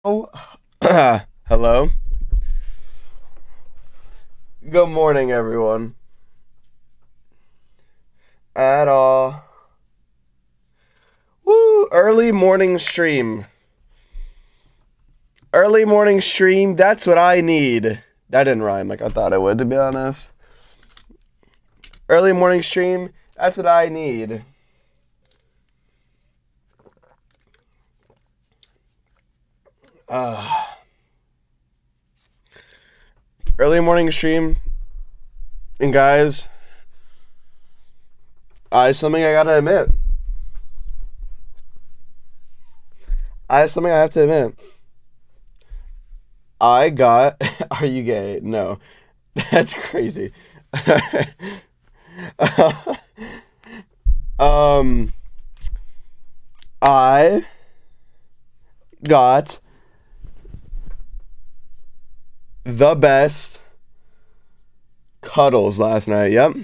Oh, hello. Good morning, everyone. At all. Woo! Early morning stream. Early morning stream. That's what I need. That didn't rhyme like I thought it would, to be honest. Early morning stream. That's what I need. Early morning stream. And guys, something I gotta admit. Something I have to admit. I got. Are you gay? No. That's crazy. I got the best cuddles last night. Yep.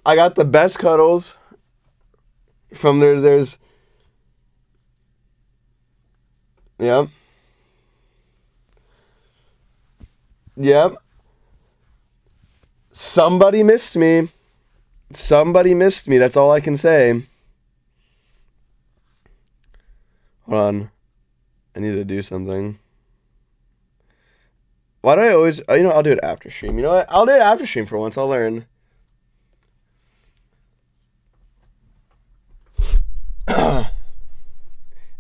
I got the best cuddles from there's yep. Yep. Somebody missed me. Somebody missed me. That's all I can say. Hold on. I need to do something. Why do I always... I'll do it after stream. You know what? I'll do it after stream for once. I'll learn.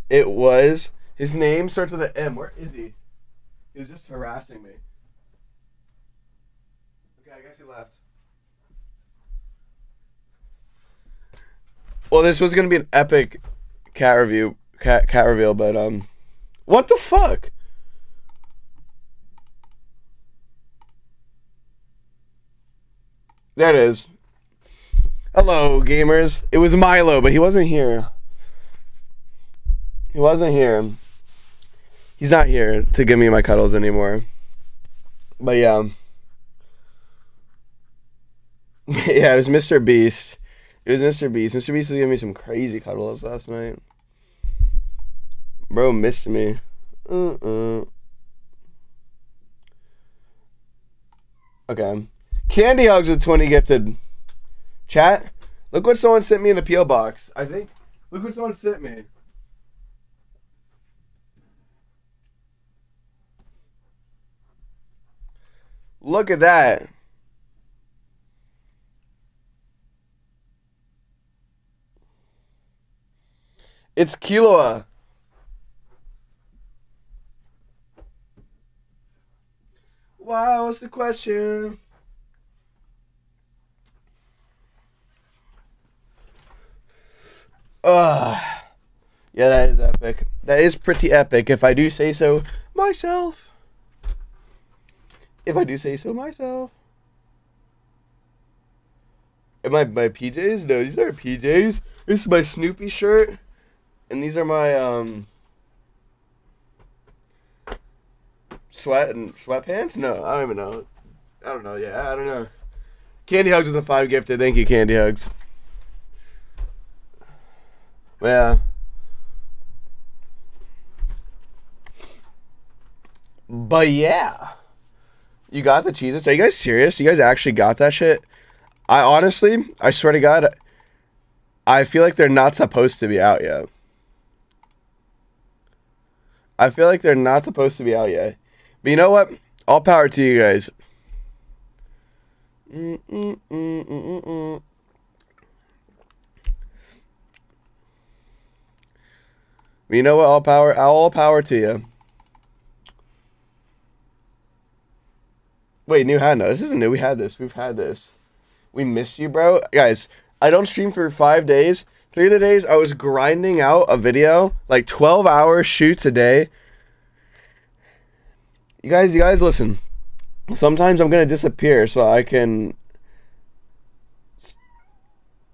It was... His name starts with an M. Where is he? He was just harassing me. Okay, I guess he left. Well, this was going to be an epic cat reveal, but, what the fuck? There it is. Hello, gamers. It was Milo, but he wasn't here. He wasn't here. He's not here to give me my cuddles anymore. But yeah. Yeah, it was Mr. Beast. It was Mr. Beast. Mr. Beast was giving me some crazy cuddles last night. Bro missed me. Okay. Candy hugs with 20 gifted. Chat, look what someone sent me in the P.O. box. Look what someone sent me. Look at that. It's Kiloa. Wow, what's the question? Yeah, that is epic. That is pretty epic, if I do say so myself. If I do say so myself. Am I my PJs? No, these aren't PJs. This is my Snoopy shirt. And these are my sweatpants? No, I don't even know. I don't know. Yeah, I don't know. Candy hugs with the 5 gifted. Thank you, Candy hugs. Yeah. But yeah. You got the Cheez-Its? Are you guys serious? You guys actually got that shit? I swear to God, I feel like they're not supposed to be out yet. I feel like they're not supposed to be out yet. But you know what? All power to you guys. But you know what? All power to you. Wait, new hat? No, this isn't new. We had this. We've had this. We missed you, bro. Guys, I don't stream for 5 days. 3 of the days I was grinding out a video, like 12-hour shoots a day. You guys listen. Sometimes I'm gonna disappear so I can.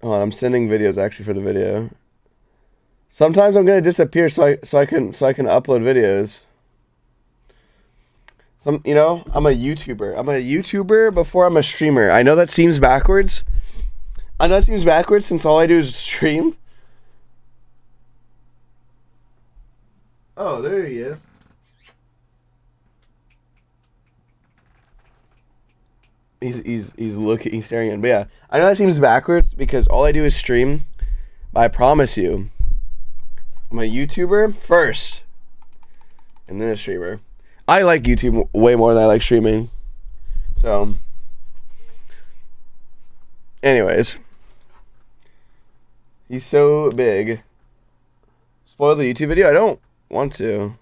Hold on, I'm sending videos actually for the video. Sometimes I'm gonna disappear so I can upload videos. I'm a YouTuber. I'm a YouTuber before I'm a streamer. I know that seems backwards. I know it seems backwards since all I do is stream. Oh, there he is. He's looking, he's staring in. But yeah, I know that seems backwards because all I do is stream. But I promise you, I'm a YouTuber first, and then a streamer. I like YouTube way more than I like streaming. So, anyways, he's so big. Spoil the YouTube video? I don't want to.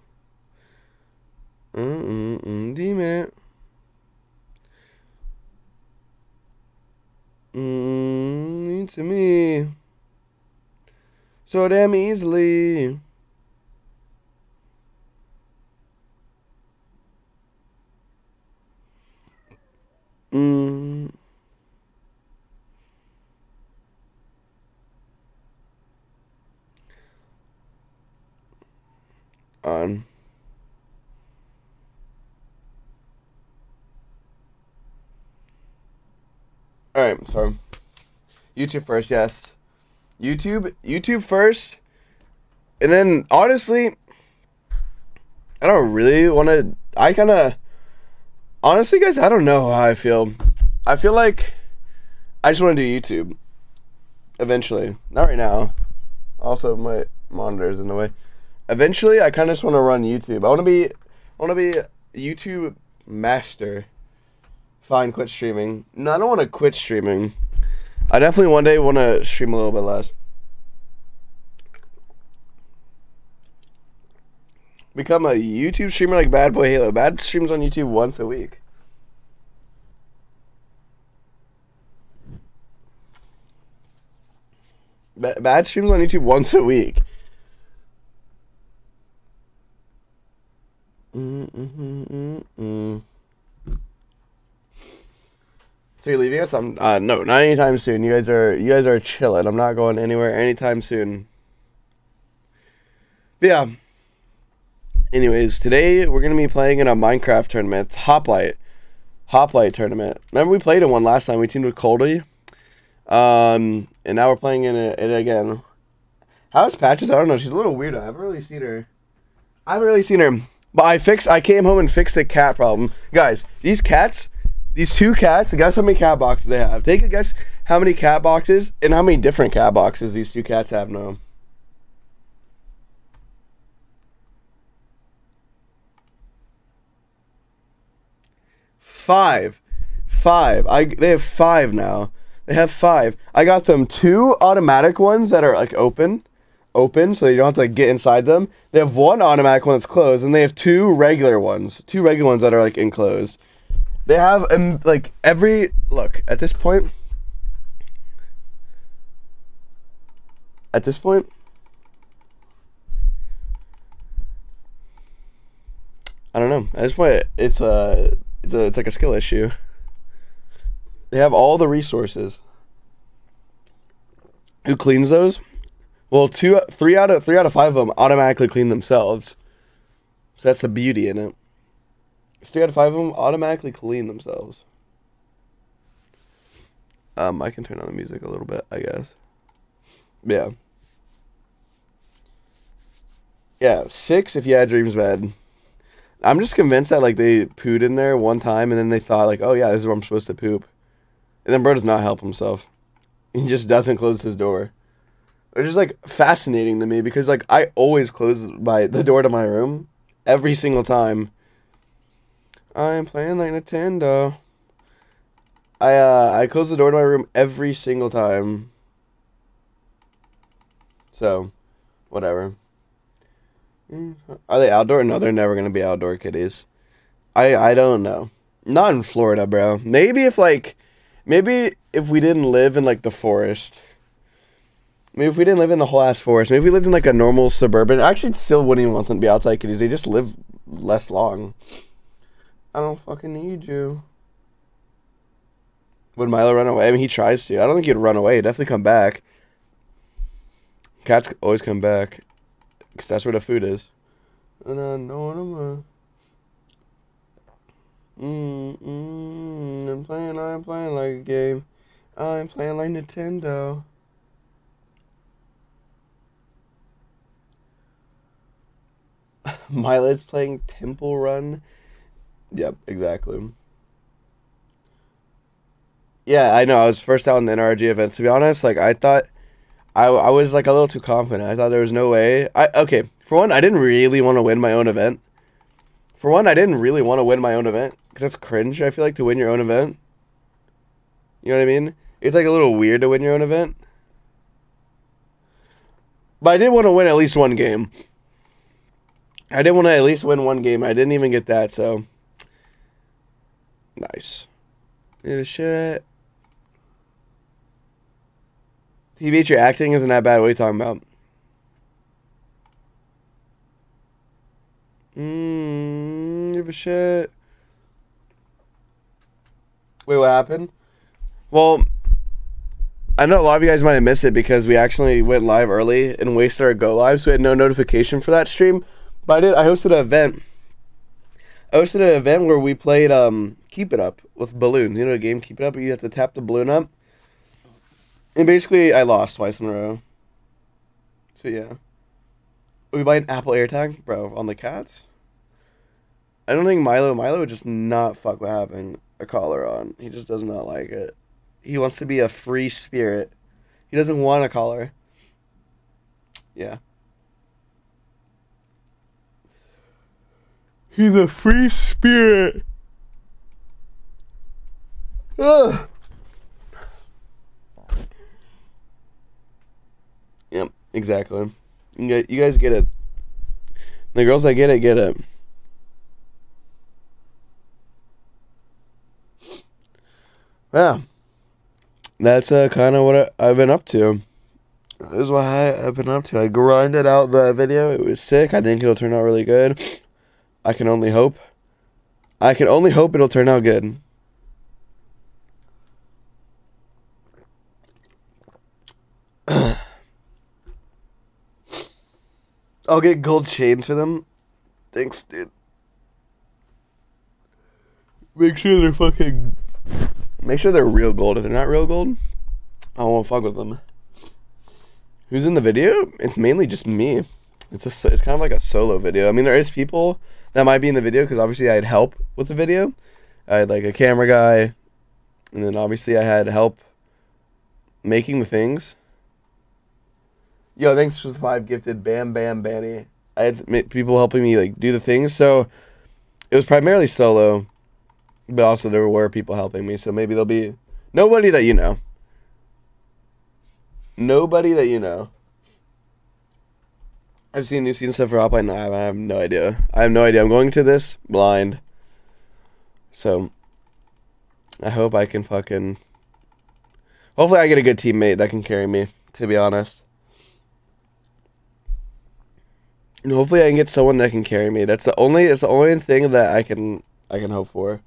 Damn it. To me. So damn easily. On. Alright, so YouTube first, yes. YouTube first. And then honestly, I don't really want to, honestly guys, I don't know how I feel. I feel like I just want to do YouTube eventually. Not right now. Also my monitor's in the way. Eventually I kind of just want to run YouTube. I want to be a YouTube master. Fine, quit streaming. No, I don't want to quit streaming. I definitely one day want to stream a little bit less. Become a YouTube streamer like Bad Boy Halo. Bad streams on YouTube once a week. Bad streams on YouTube once a week. So you're leaving us? No, not anytime soon. You guys are chilling. I'm not going anywhere anytime soon. But yeah. Anyways, today we're gonna be playing in a Minecraft tournament. It's Hoplite tournament. Remember we played in one last time. We teamed with Coldy. And now we're playing in it again. How's Patches? I don't know. She's a little weirdo. I haven't really seen her. But I came home and fixed the cat problem. Guys, these two cats, guess how many cat boxes they have. Take a guess how many cat boxes and how many different cat boxes these two cats have now. Five. They have 5 now. They have 5. I got them 2 automatic ones that are like open, so you don't have to like get inside them. They have 1 automatic one that's closed, and they have 2 regular ones that are like enclosed. They have like look at this point. I don't know. At this point, it's like a skill issue. They have all the resources. Who cleans those? Well, 3 out of 5 of them automatically clean themselves. So that's the beauty in it. 3 out of 5 of them automatically clean themselves. I can turn on the music a little bit, I guess. Yeah. Yeah, 6 if you had Dreams Bed. I'm just convinced that like they pooed in there one time and then they thought like, oh yeah, this is where I'm supposed to poop. And then bro does not help himself. He just doesn't close his door. It's just like fascinating to me because like I always close the door to my room every single time. I'm playing like Nintendo. I close the door to my room every single time. So, whatever. Are they outdoor? No, they're never gonna be outdoor kitties. I don't know. Not in Florida, bro. Maybe if we didn't live in like the forest. Maybe if we didn't live in the whole ass forest. Maybe if we lived in like a normal suburban. I actually still wouldn't even want them to be outside kitties. They just live less long. I don't fucking need you. Would Milo run away? I mean, he tries to. I don't think he'd run away. He'd definitely come back. Cats always come back. Because that's where the food is. And I know what I'm playing like a game. I'm playing like Nintendo. Milo's playing Temple Run. Yep, exactly. Yeah, I know. I was first out in the NRG event. To be honest, like I thought, I was like a little too confident. I thought there was no way. Okay, for one, I didn't really want to win my own event. For one, I didn't really want to win my own event because that's cringe. I feel like to win your own event. You know what I mean? It's like a little weird to win your own event. But I did want to win at least one game. I did want to at least win one game. I didn't even get that, so nice. Yeah, shit. TBH, your acting isn't that bad. What are you talking about? Give a shit. Wait, what happened? Well, I know a lot of you guys might have missed it because we actually went live early and wasted our go live, so we had no notification for that stream. But I hosted an event. I hosted an event where we played Keep It Up with balloons. You know the game Keep It Up? You have to tap the balloon up. And basically, I lost twice in a row. So yeah. We buy an Apple AirTag, bro, on the cats. I don't think Milo would just not fuck with having a collar on. He just does not like it. He wants to be a free spirit. He doesn't want a collar. Yeah. He's a free spirit. Ugh. Yep, exactly. You guys get it. The girls that get it, get it. Yeah. That's kind of what I've been up to. This is what I've been up to. I grinded out the video. It was sick. I think it'll turn out really good. I can only hope. I can only hope it'll turn out good. I'll get gold chains for them. Thanks, dude. Make sure they're real gold. If they're not real gold, I won't fuck with them. Who's in the video? It's mainly just me. It's kind of like a solo video. I mean, there is people that might be in the video because obviously I had help with the video. I had like a camera guy, and then obviously I had help making the things. Yo, thanks for the 5 gifted. Bam, bam, Banny. I had people helping me like do the things, so it was primarily solo, but also there were people helping me. So maybe there'll be nobody that you know. Nobody that you know. I've seen new season stuff for Hoplite. No, I have no idea. I have no idea. I'm going to this blind, so I hope I can fucking. Hopefully, I get a good teammate that can carry me. To be honest. And hopefully I can get someone that can carry me. It's the only thing that I can hope for.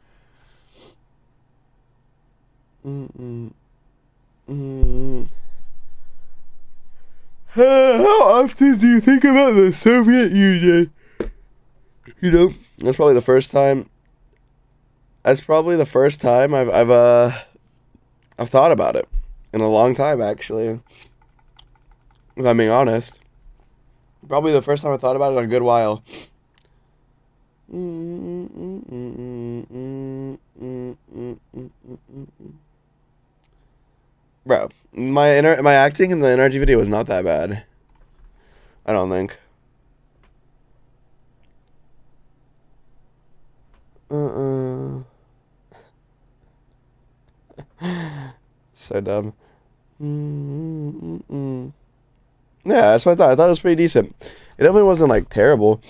How often do you think about the Soviet Union? You know, that's probably the first time. That's probably the first time I've thought about it in a long time, actually. If I'm being honest. Probably the first time I thought about it in a good while. Bro, my acting in the NRG video was not that bad. I don't think. So dumb. Yeah, that's what I thought. I thought it was pretty decent. It definitely wasn't like terrible.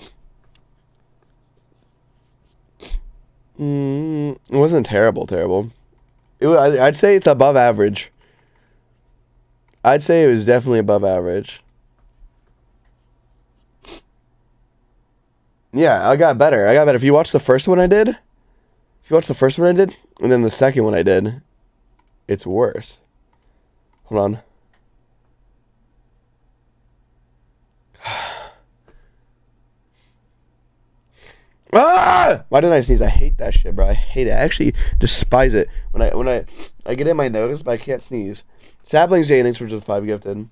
It wasn't terrible. I'd say it's above average. I'd say it was definitely above average. Yeah, I got better. If you watch the first one I did, and then the second one I did, it's worse. Hold on. Ah! Why didn't I sneeze? I hate that shit, bro. I hate it. I actually despise it when I get it in my nose, but I can't sneeze. Saplings Jay, thanks for just 5 gifted.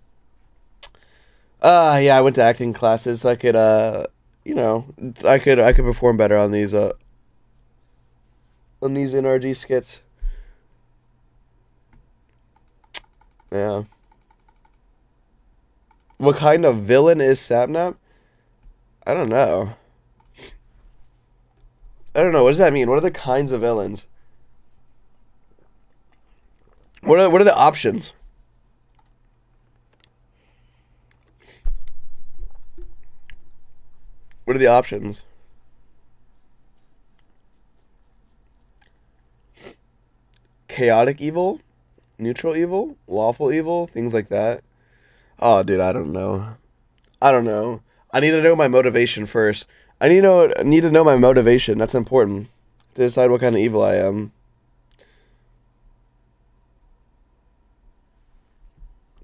Yeah, I went to acting classes so I could you know, I could perform better on these NRG skits. Yeah. What kind of villain is Sapnap? I don't know. I don't know. What does that mean? What are the kinds of villains? What are the options? What are the options? Chaotic evil, neutral evil, lawful evil, things like that. Oh, dude, I don't know. I don't know. I need to know my motivation first. I need to know my motivation. That's important to decide what kind of evil I am.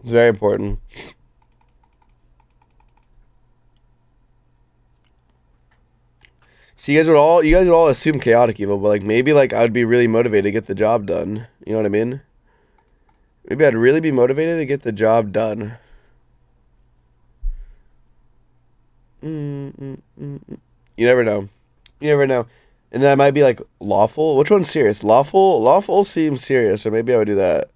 It's very important. So you guys would all assume chaotic evil, but like maybe like I would be really motivated to get the job done. You know what I mean? Maybe I'd really be motivated to get the job done. You never know. You never know. And then I might be like lawful. Which one's serious? Lawful seems serious, so maybe I would do that.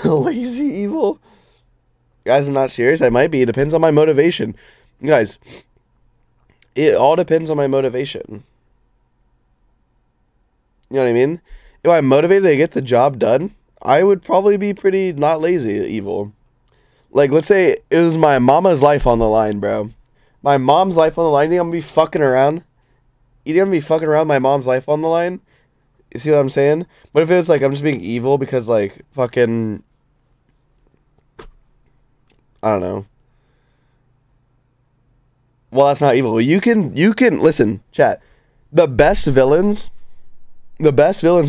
Lazy evil? Guys, I'm not serious. I might be. It depends on my motivation. Guys, it all depends on my motivation. You know what I mean? If I'm motivated to get the job done, I would probably be pretty not lazy evil. Like, let's say it was my mama's life on the line, bro. My mom's life on the line. You think I'm gonna be fucking around? You think I'm gonna be fucking around my mom's life on the line? You see what I'm saying? But if it's like I'm just being evil because like fucking, I don't know. Well, that's not evil. You can listen, chat. The best villains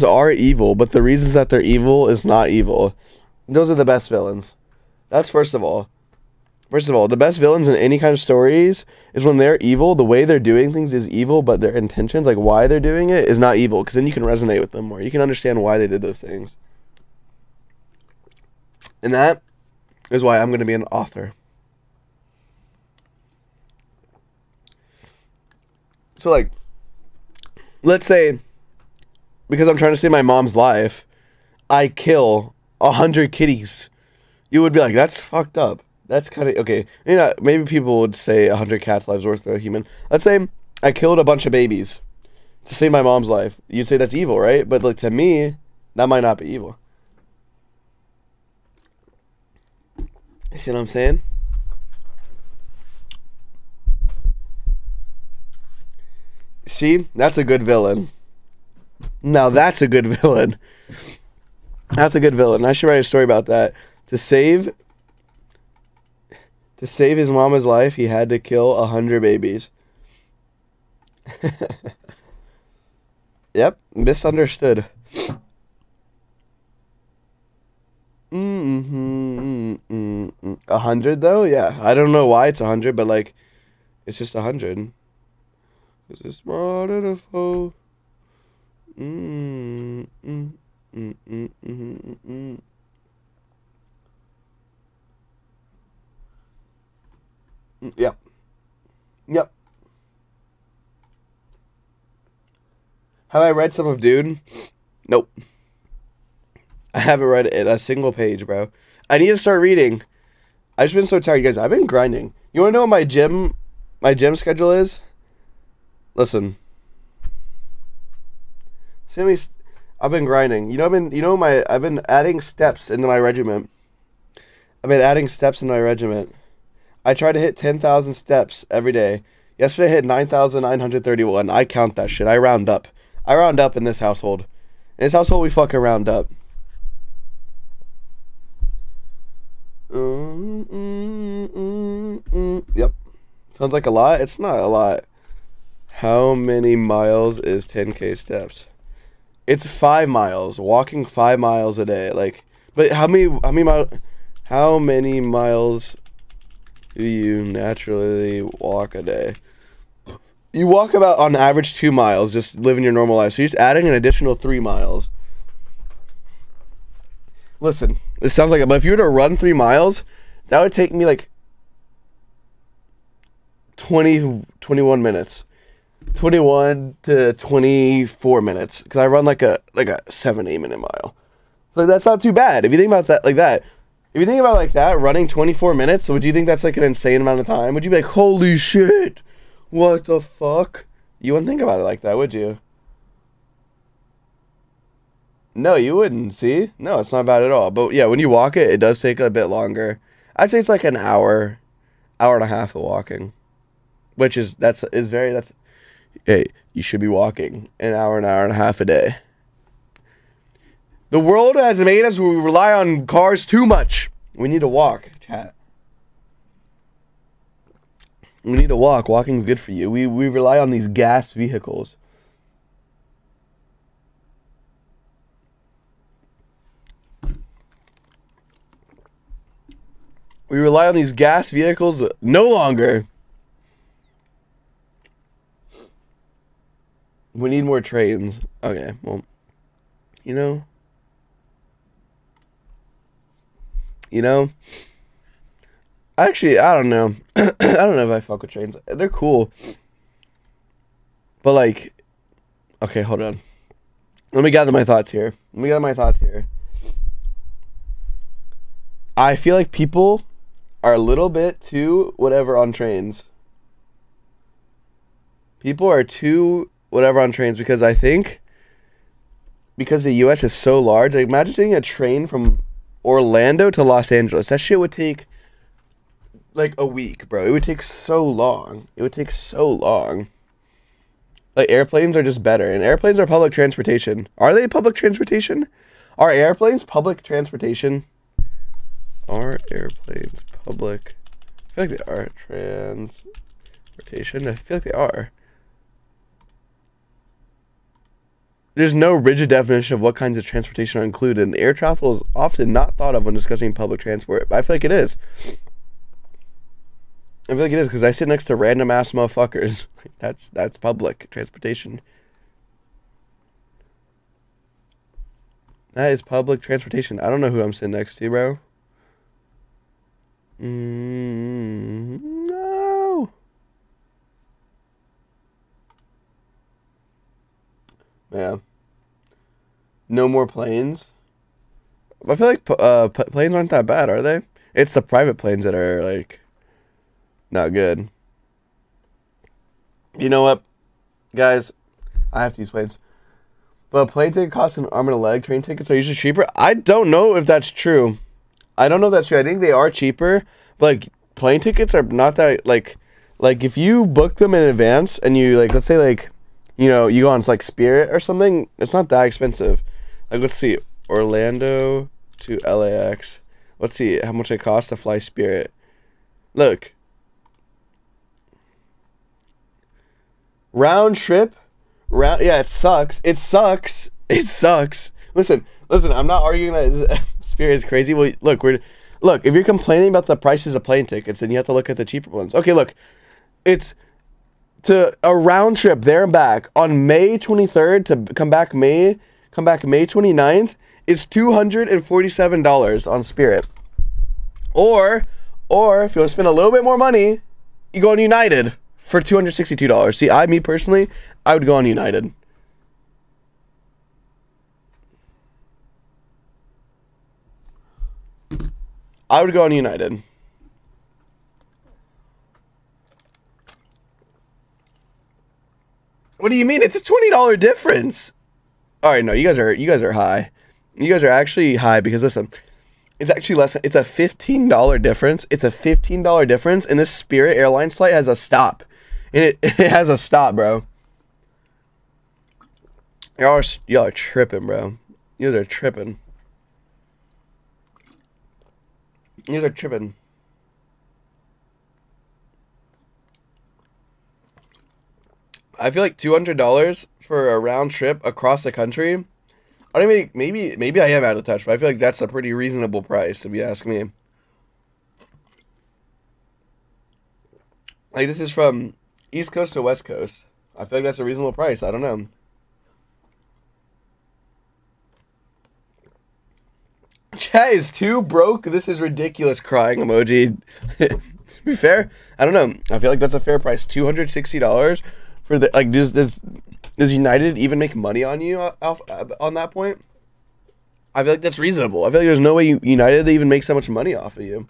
are evil, but the reasons that they're evil is not evil. Those are the best villains. That's first of all. First of all, the best villains in any kind of stories is when they're evil. The way they're doing things is evil, but their intentions, like why they're doing it, is not evil. Because then you can resonate with them more. You can understand why they did those things. And that is why I'm going to be an author. So, like, let's say, because I'm trying to save my mom's life, I kill 100 kitties. You would be like, that's fucked up. That's kind of, okay. You know, maybe people would say 100 cats' lives worth of a human. Let's say I killed a bunch of babies to save my mom's life. You'd say that's evil, right? But like to me, that might not be evil. You see what I'm saying? See? That's a good villain. Now that's a good villain. That's a good villain. I should write a story about that. To save his mama's life, he had to kill 100 babies. Yep, misunderstood. 100 though? Yeah, I don't know why it's 100, but like, it's just 100. Cause it's smarter to foe. Yep. Yep. Have I read some of Dune? Nope. I haven't read it a single page, bro. I need to start reading. I've just been so tired, guys. I've been grinding. You wanna know what my gym schedule is? Listen. See, I've been grinding. I've been adding steps into my regiment. I try to hit 10,000 steps every day. Yesterday I hit 9,931. I count that shit. I round up. In this household. In this household, we fucking round up. Yep. Sounds like a lot. It's not a lot. How many miles is 10K steps? It's 5 miles. Walking 5 miles a day. Like, but how many miles do you naturally walk a day? You walk about on average 2 miles, just living your normal life. So you're just adding an additional 3 miles. Listen, this sounds like, but if you were to run 3 miles, that would take me like 21 minutes. 21 to 24 minutes. Because I run like a 7-8 minute mile. So that's not too bad. If you think about that like that. If you think about like that, running 24 minutes, would you think that's like an insane amount of time? Would you be like, holy shit, what the fuck? You wouldn't think about it like that, would you? No, you wouldn't, see? No, it's not bad at all. But yeah, when you walk it, it does take a bit longer. I'd say it's like an hour and a half of walking. Which is, hey, you should be walking an hour and a half a day. The world has made us rely on cars too much. We need to walk, chat. We need to walk. Walking's good for you. We rely on these gas vehicles. We rely on these gas vehicles no longer. We need more trains. Okay, well, you know, actually, I don't know. I don't know if I fuck with trains. They're cool. But like, okay, hold on. Let me gather my thoughts here. I feel like people are a little bit too whatever on trains. People are too whatever on trains because I think because the US is so large, like imagine taking a train from Orlando to Los Angeles. That shit would take like a week, bro. It would take so long. Like airplanes are just better, and airplanes are public transportation. Are they public transportation? Are airplanes public transportation? Are airplanes public? I feel like they are. Transportation? I feel like they are. There's no rigid definition of what kinds of transportation are included, and air travel is often not thought of when discussing public transport, but I feel like it is. I feel like it is because I sit next to random ass motherfuckers. That's public transportation. That is public transportation. I don't know who I'm sitting next to, bro. No. Yeah. No more planes. I feel like planes aren't that bad, are they? It's the private planes that are like not good. You know what, guys? I have to use planes. But a plane ticket costs an arm and a leg. Train tickets are usually cheaper. I don't know if that's true. I think they are cheaper. But like plane tickets are not that like if you book them in advance and you like let's say like you know you go on like Spirit or something, it's not that expensive. Like let's see, Orlando to LAX. Let's see how much it costs to fly Spirit. Look. Round trip, yeah, it sucks. Listen, I'm not arguing that Spirit is crazy. Well, look, if you're complaining about the prices of plane tickets, then you have to look at the cheaper ones. Okay, look, it's to a round trip there and back on May 23rd to come back May 29th is $247 on Spirit. Or if you want to spend a little bit more money, you go on United for $262. See, me personally, I would go on United. What do you mean? It's a $20 difference. All right, no, you guys are high. You guys are actually high because listen, it's actually less. It's a $15 difference. And this Spirit Airlines flight has a stop. And it has a stop, bro. Y'all are tripping, bro. You guys are tripping. I feel like $200 for a round trip across the country. I don't mean, maybe I am out of touch, but I feel like that's a pretty reasonable price if you ask me. Like this is from East Coast to West Coast. I feel like that's a reasonable price. I don't know. Chat is too broke. This is ridiculous. Crying emoji. To be fair, I don't know. I feel like that's a fair price. $260 for the like. Does United even make money on you on that point? I feel like that's reasonable. I feel like there's no way United even makes that much money off of you.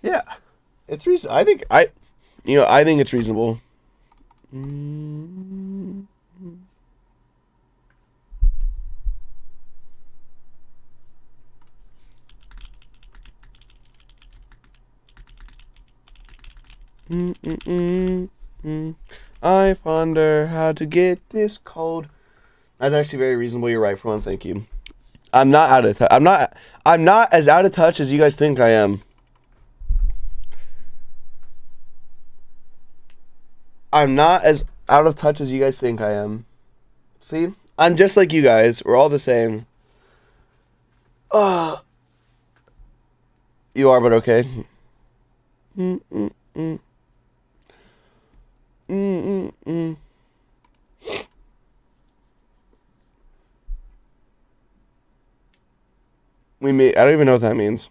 Yeah, it's reasonable. I think it's reasonable. I ponder how to get this cold. That's actually very reasonable. You're right for once. Thank you. I'm not out of touch. I'm not as out of touch as you guys think I am. I'm not as out of touch as you guys think I am. See? I'm just like you guys. We're all the same. You are, but okay. I don't even know what that means.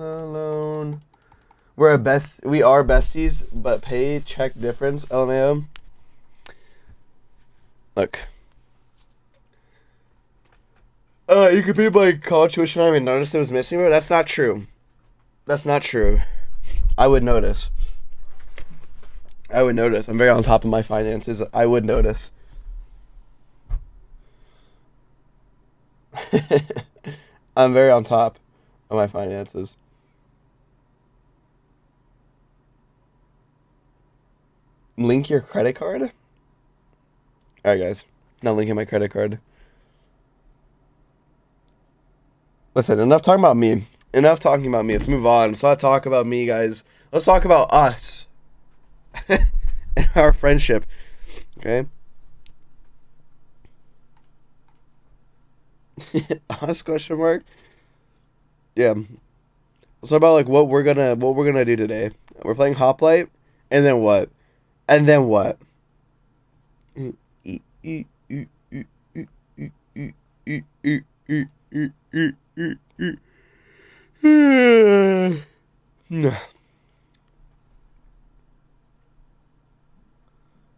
Alone. We are besties, but paycheck difference, LMAO. Look. You could pay my college tuition. I didn't even notice it was missing, but that's not true. That's not true. I would notice. I'm very on top of my finances. I would notice. I'm very on top of my finances. Link your credit card? Alright, guys. Not linking my credit card. Listen, enough talking about me. Let's move on. Let's not talk about me, guys. Let's talk about us. And our friendship. Okay? Us question mark? Yeah. Let's talk about like what we're gonna do today. We're playing Hoplite, and then what?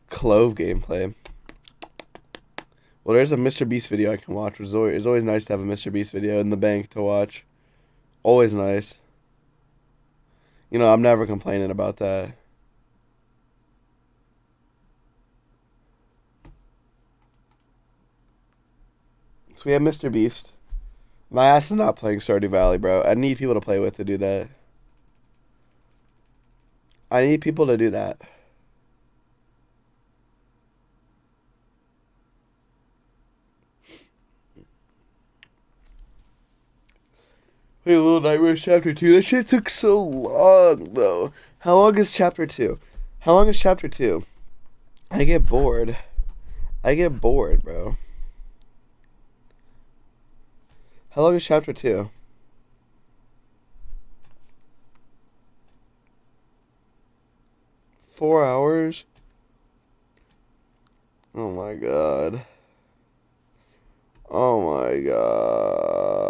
Clove gameplay. Well, there's a Mr. Beast video I can watch. It's always nice to have a Mr. Beast video in the bank to watch. Always nice. You know, I'm never complaining about that. So we have Mr. Beast. My ass is not playing Stardew Valley, bro. I need people to play with to do that. I need people to do that. Wait, Little Nightmares Chapter 2. That shit took so long, though. How long is Chapter 2? I get bored. Bro. How long is Chapter 2? Four hours? Oh my god. Oh my god.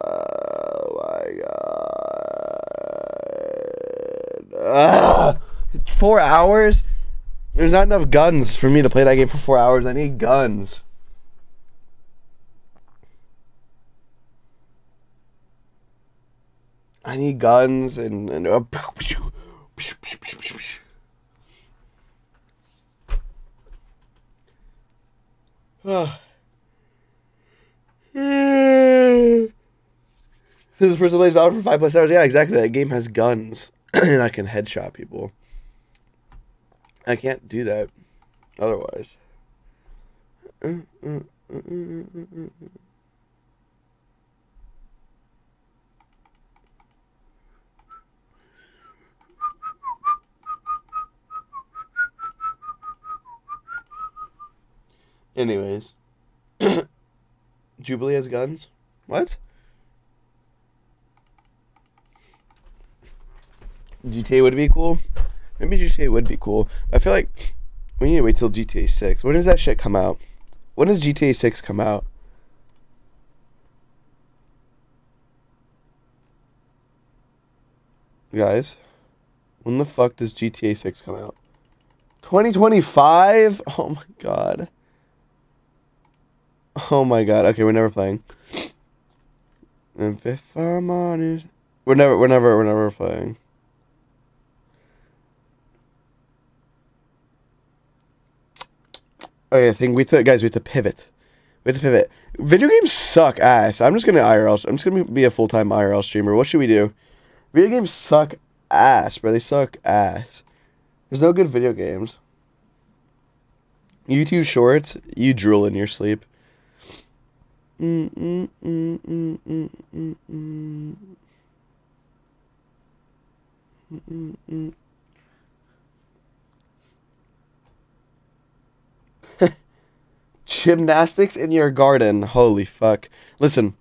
Oh my god. 4 hours? There's not enough guns for me to play that game for 4 hours. I need guns. and this person plays Valorant for 5+ hours. Yeah, exactly. That game has guns, and I can headshot people. I can't do that otherwise. Anyways. Jubilee has guns? What? GTA would be cool? Maybe GTA would be cool. I feel like we need to wait till GTA 6. When does that shit come out? When does GTA 6 come out? Guys, when the fuck does GTA 6 come out? 2025? Oh my god. Oh my god. Okay, we're never playing. And if I'm honest, we're never playing. Okay, I think guys, we have to pivot. We have to pivot. Video games suck ass. I'm just gonna be a full-time IRL streamer. What should we do? Video games suck ass, bro. They suck ass. There's no good video games. YouTube Shorts, you drool in your sleep. Gymnastics in your garden. Holy fuck. Listen.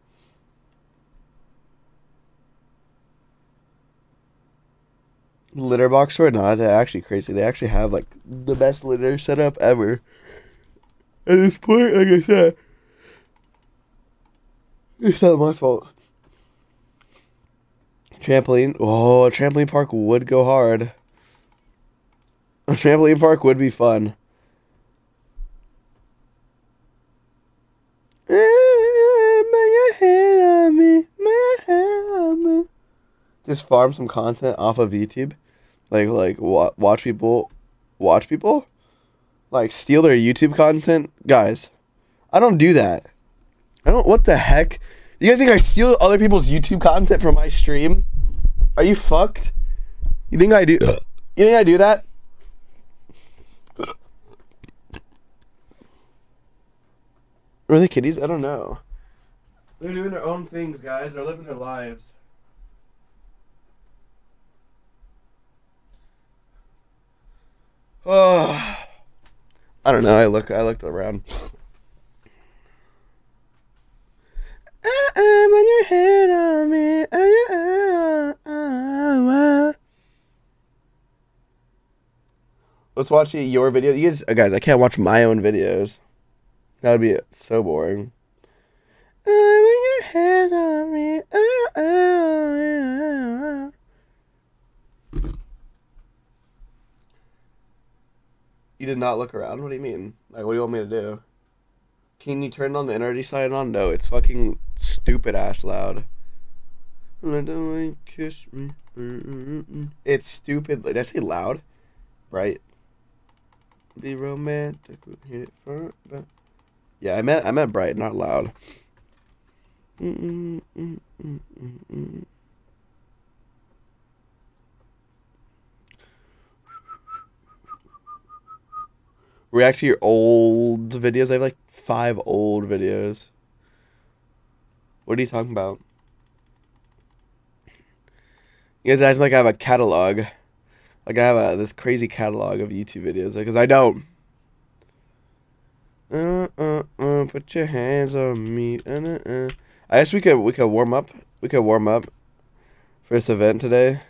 Litter box store? No, they're actually crazy. They actually have like the best litter setup ever. At this point, like I said, it's not my fault. Trampoline. Oh, a trampoline park would go hard. A trampoline park would be fun. Just farm some content off of YouTube, like watch people, like steal their YouTube content, guys. I don't do that. I don't. What the heck? You guys think I steal other people's YouTube content from my stream? Are you fucked? You think I do? You think I do that? Are they kitties? I don't know. They're doing their own things, guys. They're living their lives. Oh, I don't know. I looked around. When your head on me. Let's watch your video. You guys, I can't watch my own videos. That would be so boring. When your head on me. You did not look around? What do you mean? Like, what do you want me to do? Can you turn on the energy sign on? No, it's fucking stupid ass loud. I don't like kiss me. It's stupid. Did I say loud? Right. Be romantic. Hit it front back. Yeah, I meant bright, not loud. React to your old videos. I have like 5 old videos. What are you talking about? You guys act like I have a catalog. Like I have this crazy catalog of YouTube videos. Because I don't. Put your hands on me. I guess we could warm up. We could warm up for this event today.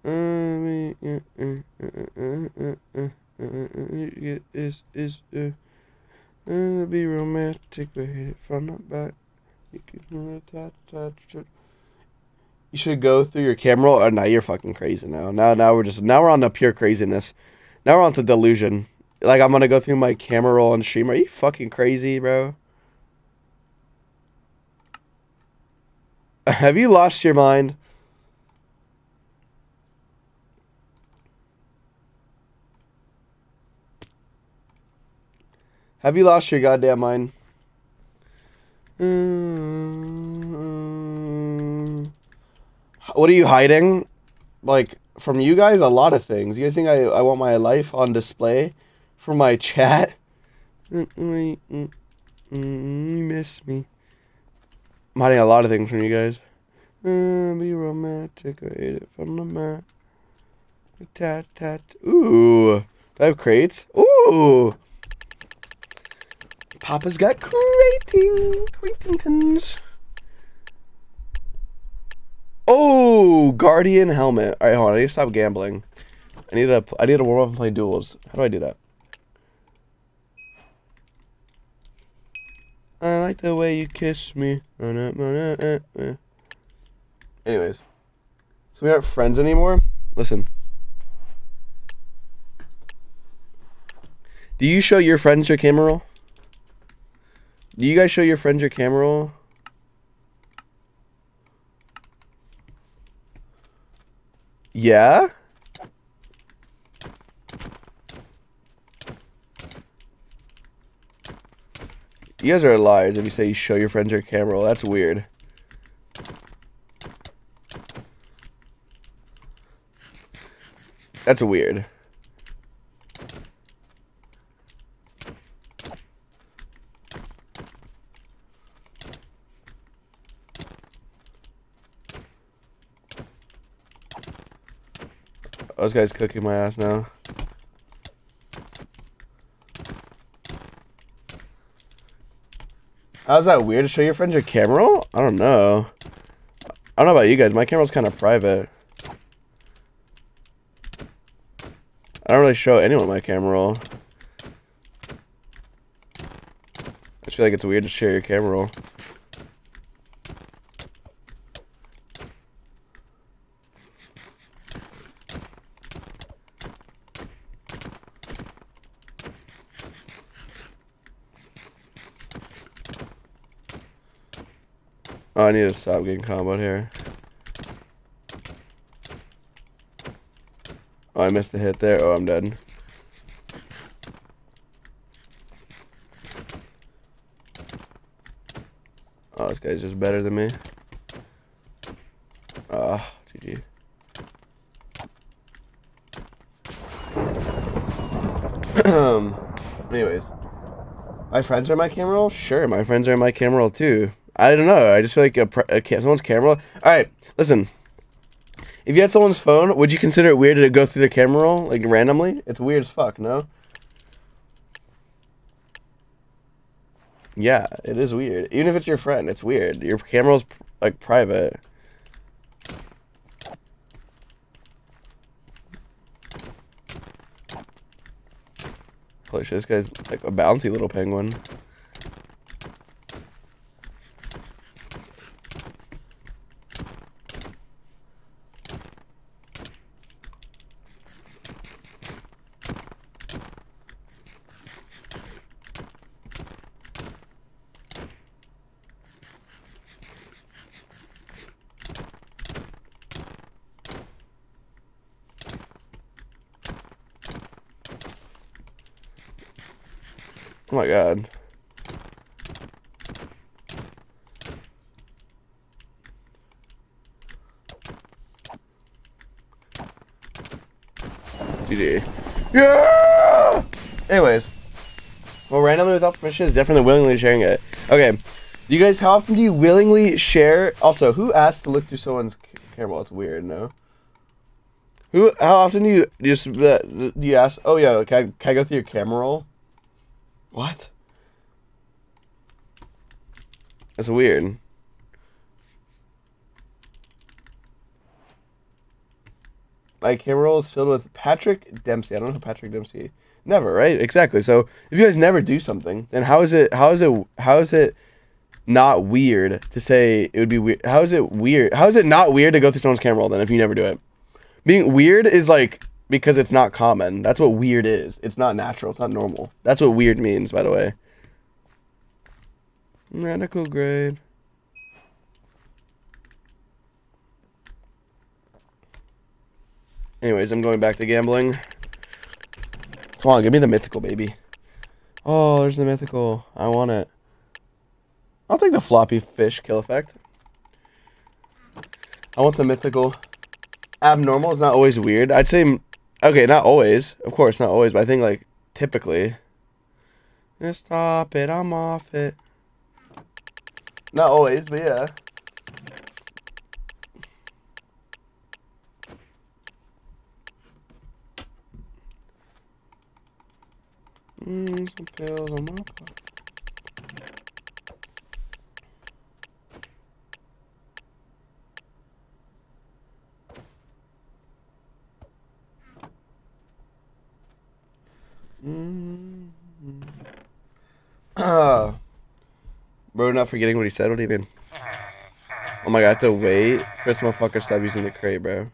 Be romantic, but hit it from the back. You should go through your camera roll. Oh, now you're fucking crazy now. Now we're on the pure craziness. Now we're on to delusion. Like I'm gonna go through my camera roll on stream. Are you fucking crazy, bro? Have you lost your mind? Have you lost your goddamn mind? What are you hiding? Like, from you guys, a lot of things. You guys think I want my life on display for my chat? You miss me. I'm hiding a lot of things from you guys. Be romantic, I hate it from the mat. Tat tat. Ooh. Do I have crates? Ooh! Papa's got Cratings. Oh, Guardian helmet. All right, hold on. I need to stop gambling. I need to warm up and play duels. How do I do that? I like the way you kiss me. Anyways, so we aren't friends anymore. Listen. Do you show your friends your camera roll? Do you guys show your friends your camera roll? Yeah? You guys are liars if you say you show your friends your camera roll. That's weird. That's weird. Oh, this guy's cooking my ass now. How's that weird to show your friends your camera roll? I don't know. I don't know about you guys. My camera roll's kind of private. I don't really show anyone my camera roll. I just feel like it's weird to share your camera roll. Oh, I need to stop getting comboed here. Oh, I missed a hit there. Oh, I'm dead. Oh, this guy's just better than me. Ah, GG. Anyways. My friends are my camera roll? Sure, my friends are my camera roll too. I don't know. I just feel like someone's camera roll. Alright, listen. If you had someone's phone, would you consider it weird to go through their camera roll, like, randomly? It's weird as fuck, no? Yeah, it is weird. Even if it's your friend, it's weird. Your camera roll's, like, private. Holy shit, this guy's like a bouncy little penguin. Oh my god. GG. Yeah! Anyways. Well, randomly without permission is definitely willingly sharing it. Okay. You guys, how often do you willingly share? Also, who asked to look through someone's camera? Well, it's weird, no? How often do you ask? Oh, yeah, can I go through your camera roll? What? That's weird. My camera roll is filled with Patrick Dempsey. I don't know who Patrick Dempsey. Never, right? Exactly. So if you guys never do something, then how is it not weird to say it would be weird? How is it weird? How is it not weird to go through someone's camera roll then if you never do it? Being weird is like because it's not common. That's what weird is. It's not natural. It's not normal. That's what weird means, by the way. Medical grade. Anyways, I'm going back to gambling. Come on, give me the mythical, baby. Oh, there's the mythical. I want it. I'll take the floppy fish kill effect. I want the mythical. Abnormal is not always weird. I'd say, okay, not always. Of course, not always, but I think, like, typically. Just stop it, I'm off it. Not always, but yeah. Some pills on my pocket. Bro, not forgetting what he said. What do you mean? Oh my god, I have to wait for this motherfucker to stop using the crate, bro.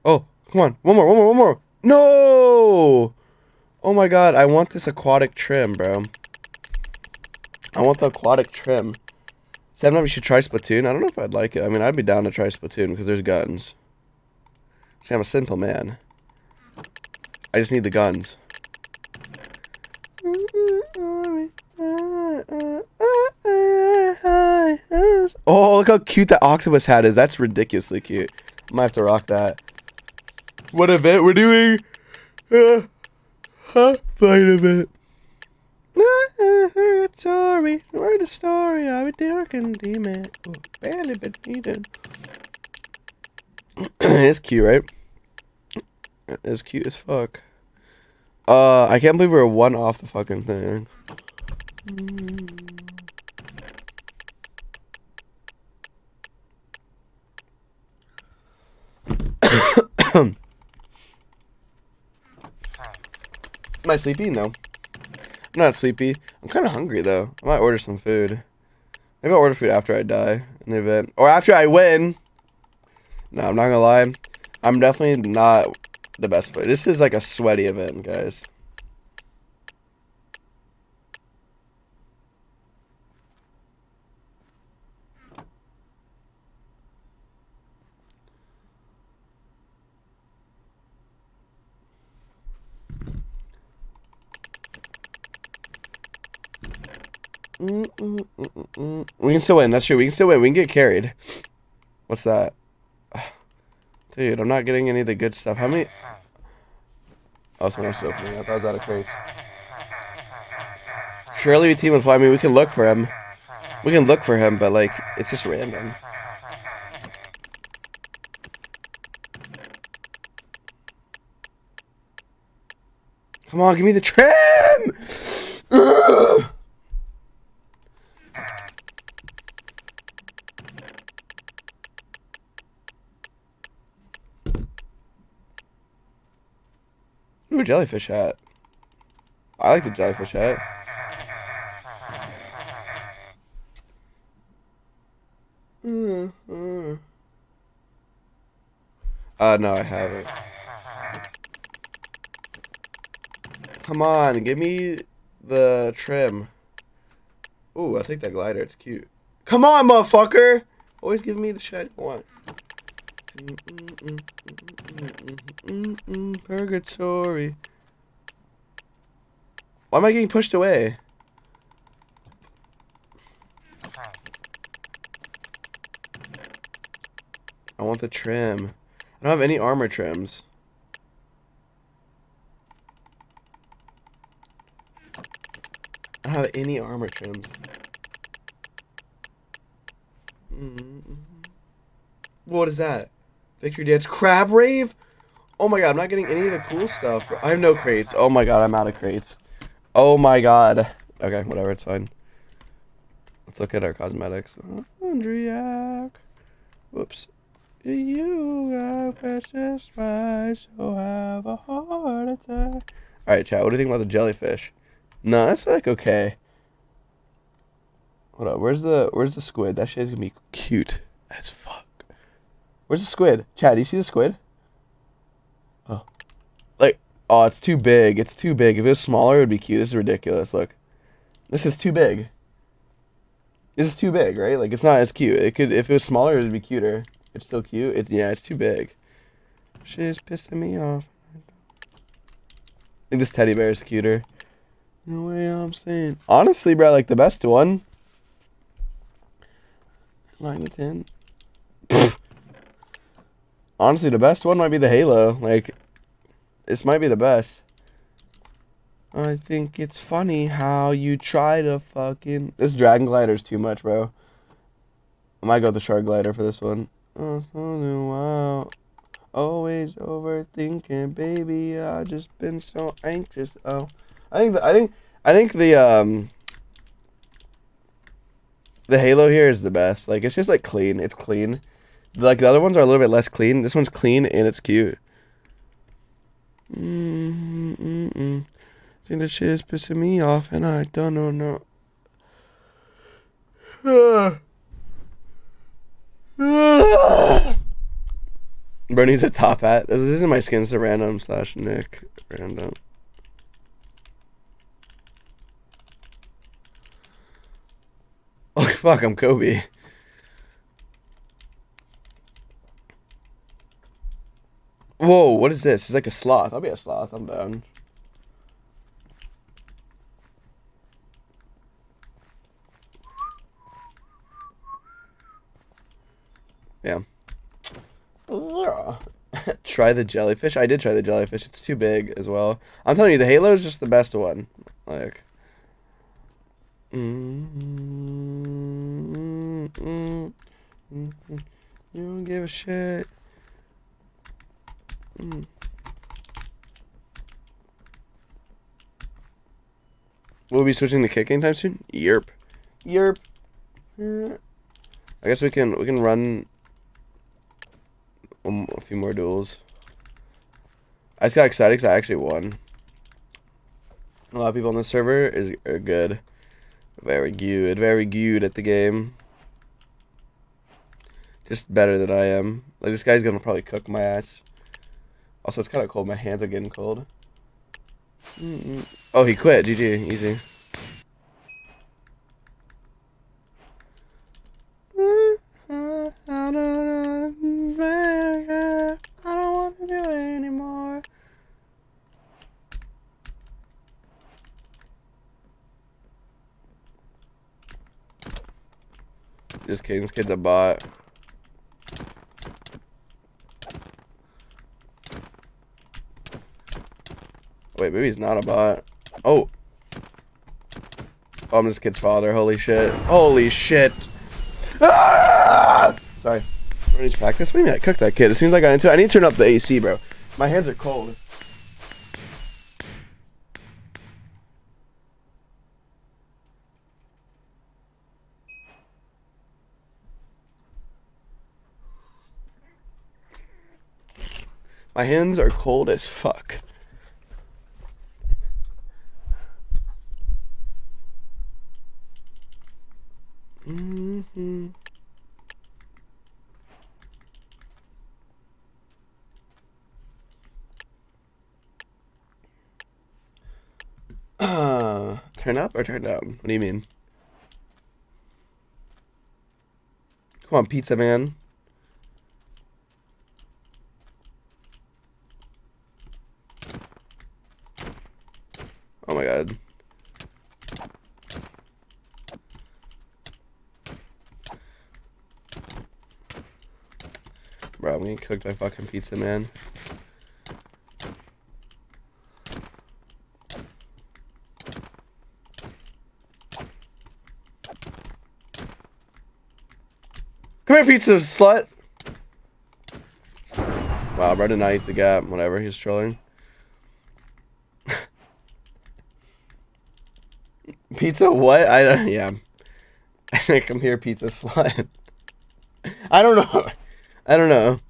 Oh, come on. One more. No! Oh my god, I want this aquatic trim, bro. I want the aquatic trim. Sapnap, you should try Splatoon. I don't know if I'd like it. I mean, I'd be down to try Splatoon because there's guns. See, I'm a simple man. I just need the guns. Oh, look how cute that octopus hat is. That's ridiculously cute. I might have to rock that. What event we're doing? Fight event. Sorry, write a story. I would dark and demon. Barely been needed. It's cute, right? It's cute as fuck. I can't believe we're one off the fucking thing. Am I sleepy? No. I'm not sleepy. I'm kind of hungry, though. I might order some food. Maybe I'll order food after I die in the event. Or after I win. No, I'm not gonna lie. I'm definitely not the best player. This is like a sweaty event, guys. We can still win. That's true. We can still win. We can get carried. What's that? Dude, I'm not getting any of the good stuff. How many? Oh, someone else opening. I thought I was out of crates. Surely we team would fly. I mean, we can look for him. We can look for him, but like, it's just random. Come on, give me the trim! Ugh. Ooh, jellyfish hat. I like the jellyfish hat. No, I haven't. Come on, give me the trim. Ooh, I'll take that glider. It's cute. Come on, motherfucker! Always give me the shit I want. Purgatory. Why am I getting pushed away? I want the trim. I don't have any armor trims. I don't have any armor trims. What is that? Victory Dance Crab Rave? Oh my god, I'm not getting any of the cool stuff. I have no crates. Oh my god, I'm out of crates. Oh my god. Okay, whatever, it's fine. Let's look at our cosmetics. Andriac. Whoops. You got precious spice, so have a heart attack. Alright, chat, what do you think about the jellyfish? No, that's like okay. Hold up, where's the squid? That shit's gonna be cute as fuck. Where's the squid? Chad, do you see the squid? Oh. Like, oh, it's too big. It's too big. If it was smaller, it would be cute. This is ridiculous. Look. This is too big. This is too big, right? Like, it's not as cute. It could, if it was smaller, it would be cuter. It's still cute. Yeah, it's too big. Shit's pissing me off. I think this teddy bear is cuter. No way I'm saying. Honestly, bro, like the best one. 9 to 10. Honestly, the best one might be the Halo. Like, this might be the best. I think it's funny how you try to fucking... This Dragon Glider is too much, bro. I might go with the Shark Glider for this one. Wow. Always overthinking, baby. I just been so anxious. Oh, I think the Halo here is the best. Like it's just like clean. It's clean. Like the other ones are a little bit less clean. This one's clean and it's cute. Think this shit is pissing me off, and I don't know. Bro needs a top hat. This isn't my skin. It's a random / Nick. Random. Oh fuck! I'm Kobe. Whoa! What is this? It's like a sloth. I'll be a sloth. I'm down. Yeah. Try the jellyfish. I did try the jellyfish. It's too big as well. I'm telling you, the Halo is just the best one. Like. You don't give a shit. We'll be switching to kick anytime soon. Yerp. Yerp. I guess we can run a few more duels. I just got excited because I actually won. A lot of people on the server are good. Very good at the game. Just better than I am. Like this guy's gonna probably cook my ass. Also, it's kind of cold. My hands are getting cold. Oh, he quit. GG. Easy. I don't want to do it anymore. Just kidding. This kid's a bot. Wait, maybe he's not a bot. Oh. Oh, I'm this kid's father. Holy shit. Holy shit. Ah! Sorry. I need to practice. What do you mean I cooked that kid? As soon as I got into it, I need to turn up the AC, bro. My hands are cold. My hands are cold as fuck. Turn up or turn down? What do you mean? Come on, pizza man. Oh my god. Bro, I'm getting cooked by fucking pizza man. Come here, pizza slut. Wow, bro did not eat the gap. Whatever, he's trolling. Pizza what? I don't. Yeah. I think I'm here, pizza slut. I don't know. I don't know.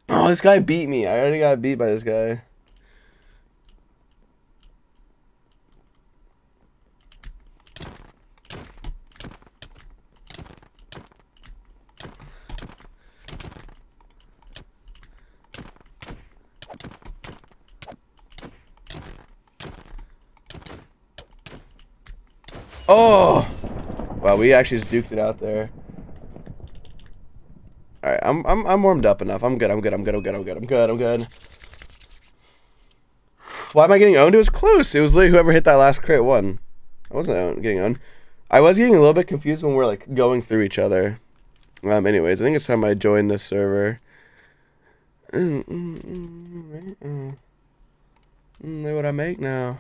Oh, this guy beat me. I already got beat by this guy. Oh! Wow, we actually just duked it out there. All right, I'm warmed up enough. I'm good. Why am I getting owned? It was close. It was literally whoever hit that last crit won. I wasn't getting owned. I was getting a little bit confused when we're like going through each other. Anyways, I think it's time I join this server. Look what I make now.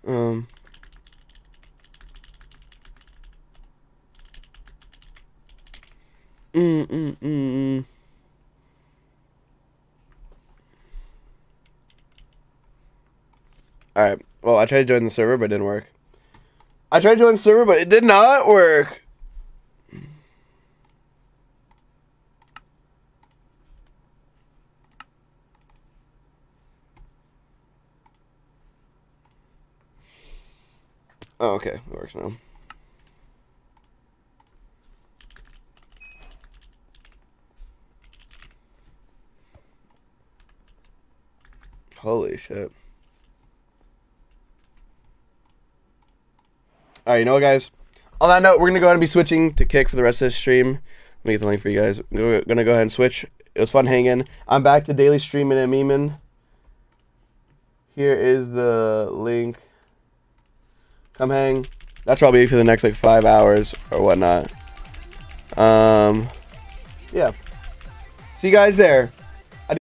Um. Alright. Well, I tried to join the server, but it didn't work. I tried to join the server, but it did not work. Oh, okay. It works now. Holy shit. Alright, you know what, guys? On that note, we're going to go ahead and be switching to Kick for the rest of this stream. Let me get the link for you guys. We're going to go ahead and switch. It was fun hanging. I'm back to daily streaming and memeing. Here is the link. Come hang. That's probably for the next, like, 5 hours or whatnot. Yeah. See you guys there.